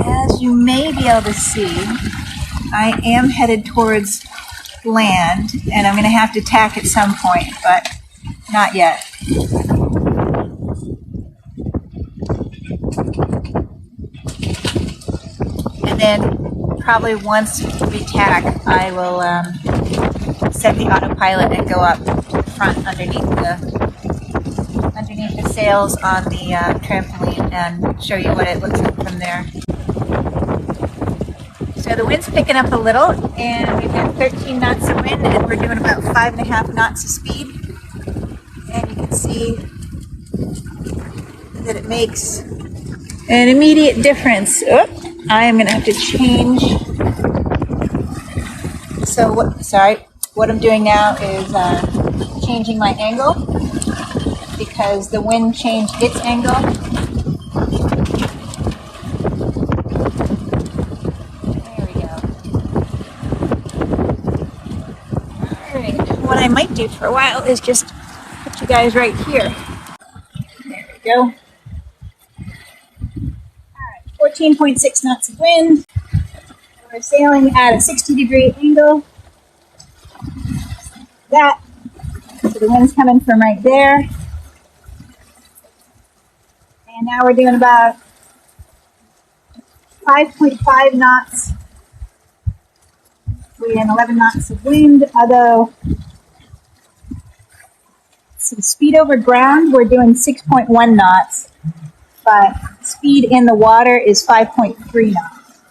As you may be able to see, I am headed towards land, and I'm going to have to tack at some point, but not yet. And then probably once we tack, I will set the autopilot and go up front underneath the sails on the trampoline and show you what it looks like from there. So the wind's picking up a little, and we've got 13 knots of wind, and we're doing about 5.5 knots of speed. And you can see that it makes an immediate difference. Oh, I am going to have to change. So what I'm doing now is changing my angle because the wind changed its angle. What I might do for a while is just put you guys right here. There we go. Alright, 14.6 knots of wind. We're sailing at a 60-degree angle. That. So the wind's coming from right there. And now we're doing about 5.5 knots. We're in 11 knots of wind, although so speed over ground, we're doing 6.1 knots, but speed in the water is 5.3 knots.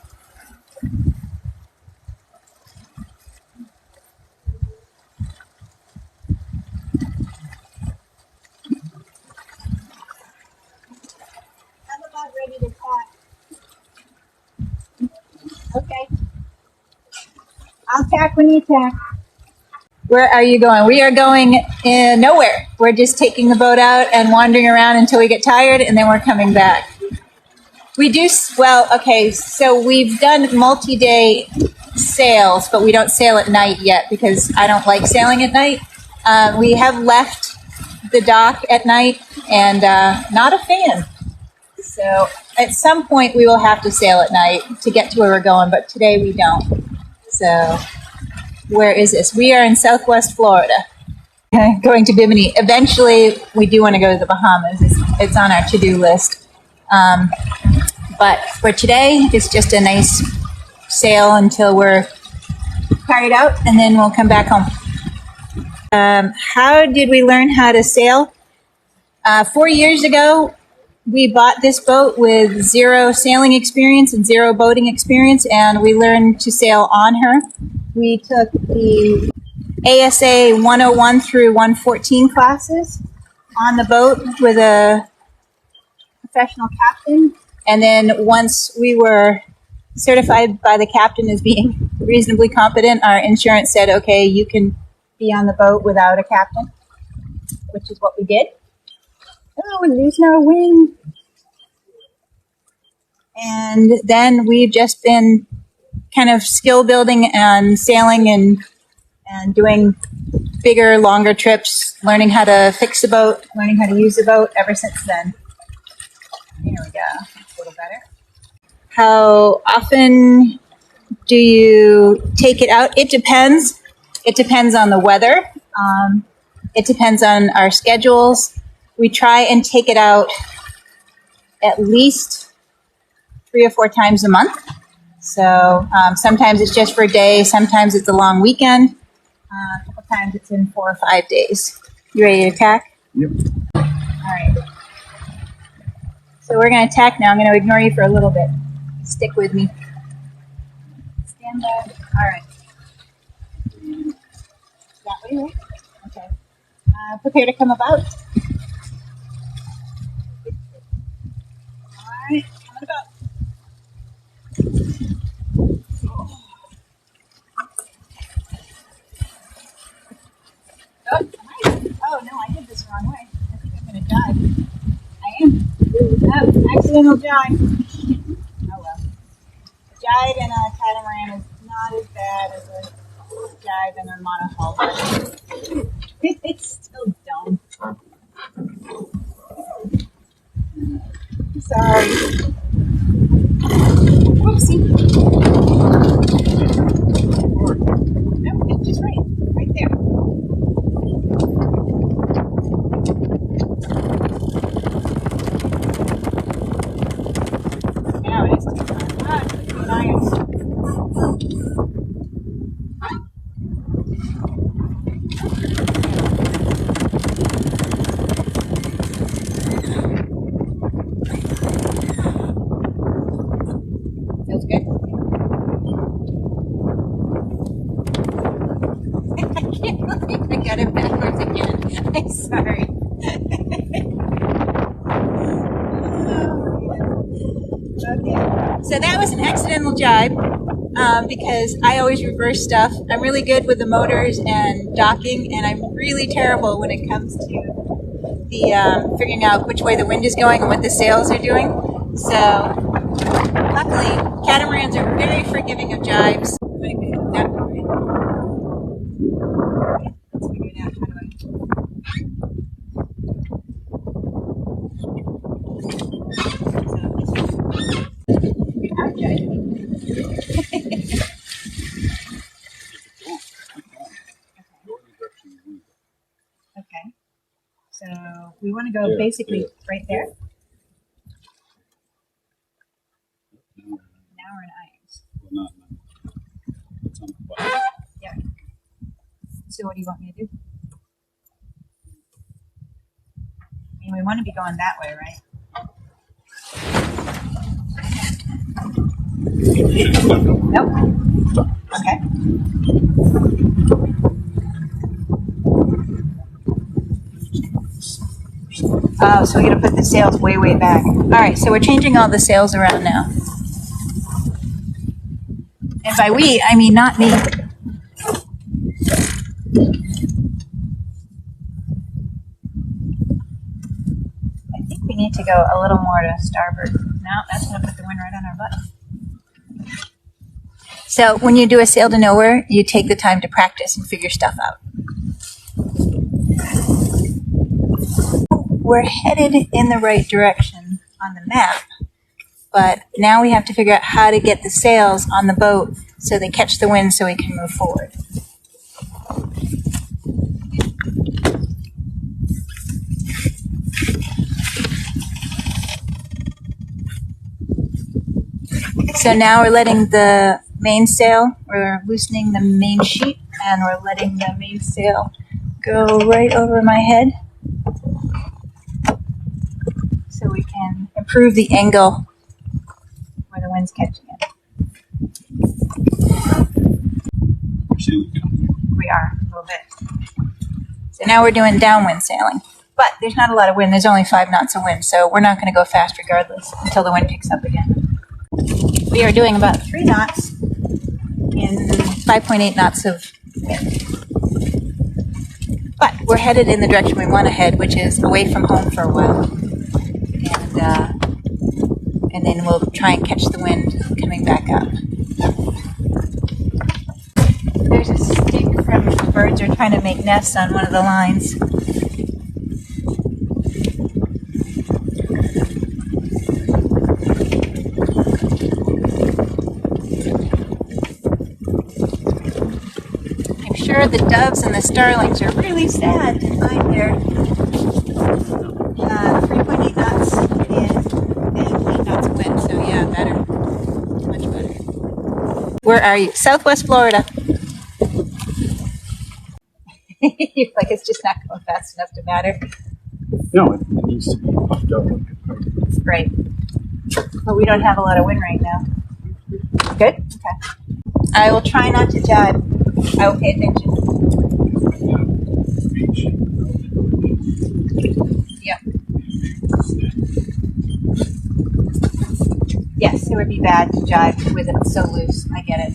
I'm about ready to tack. Okay. I'll tack when you tack. Where are you going? We are going nowhere. We're just taking the boat out and wandering around until we get tired, and then we're coming back. We do, well, okay, so we've done multi-day sails, but we don't sail at night yet because I don't like sailing at night. We have left the dock at night and not a fan. So at some point we will have to sail at night to get to where we're going, but today we don't. So where is this? We are in Southwest Florida, going to Bimini. Eventually, we do want to go to the Bahamas. It's on our to-do list. But for today, it's just a nice sail until we're tired out, and then we'll come back home. How did we learn how to sail? 4 years ago, we bought this boat with 0 sailing experience and 0 boating experience, and we learned to sail on her. We took the ASA 101 through 114 classes on the boat with a professional captain. And then once we were certified by the captain as being reasonably competent, our insurance said, okay, you can be on the boat without a captain, which is what we did. Oh, we're losing our wind. And then we've just been kind of skill building and sailing and doing bigger, longer trips, learning how to fix the boat, learning how to use the boat ever since then. There we go. That's a little better. How often do you take it out? It depends. It depends on the weather. It depends on our schedules. We try and take it out at least 3 or 4 times a month. So sometimes it's just for a day. Sometimes it's a long weekend. A couple times it's in 4 or 5 days. You ready to tack? Yep. All right. So we're going to tack now. I'm going to ignore you for a little bit. Stick with me. Stand by. All right. That way, right? Okay. Prepare to come about. All right. Coming about. Oh, no, I did this the wrong way. I think I'm going to jibe. I am. Oh, accidental jibe. Oh, well. A jibe in a catamaran is not as bad as a jibe in a monohull. It's still dumb. Sorry. See? No, it's just right there. Now it is looking fun. Ah, it's looking nice. Feels good. I can't believe I got it backwards again. I'm sorry. Okay. So that was an accidental jibe because I always reverse stuff. I'm really good with the motors and docking, and I'm really terrible when it comes to the figuring out which way the wind is going and what the sails are doing. So luckily, catamarans are very forgiving of jibes. I'm going to go that way. Let's figure it out. How do I? Okay. So we want to go basically right there. Now we're in irons. Yeah. So what do you want me to do? I mean, we want to be going that way, right? Nope. Okay. Oh, so we're going to put the sails way, way back. All right, so we're changing all the sails around now. And by we, I mean not me. I think we need to go a little more to starboard. No, that's going to put the wind right on our butt. So when you do a sail to nowhere, you take the time to practice and figure stuff out. We're headed in the right direction on the map, but now we have to figure out how to get the sails on the boat so they catch the wind so we can move forward. So now we're letting the mainsail, we're loosening the main sheet, and we're letting the mainsail go right over my head so we can improve the angle where the wind's catching it. We are, a little bit. So now we're doing downwind sailing. But there's not a lot of wind, there's only 5 knots of wind, so we're not going to go fast regardless until the wind picks up again. We are doing about 3 knots in 5.8 knots of wind. But we're headed in the direction we want to head, which is away from home for a while. And then we'll try and catch the wind coming back up. There's a stick from the birds are trying to make nests on one of the lines. I'm sure the doves and the starlings are really sad to find their 3.8 knots in and 8 knots of wind. So yeah, better. Much better. Where are you? Southwest Florida. Like it's just not going fast enough to matter. No, it needs to be puffed up. Right. But we don't have a lot of wind right now. Good? Okay. I will try not to jibe. I will pay attention. Yep. Yes, it would be bad to jibe with it so loose. I get it.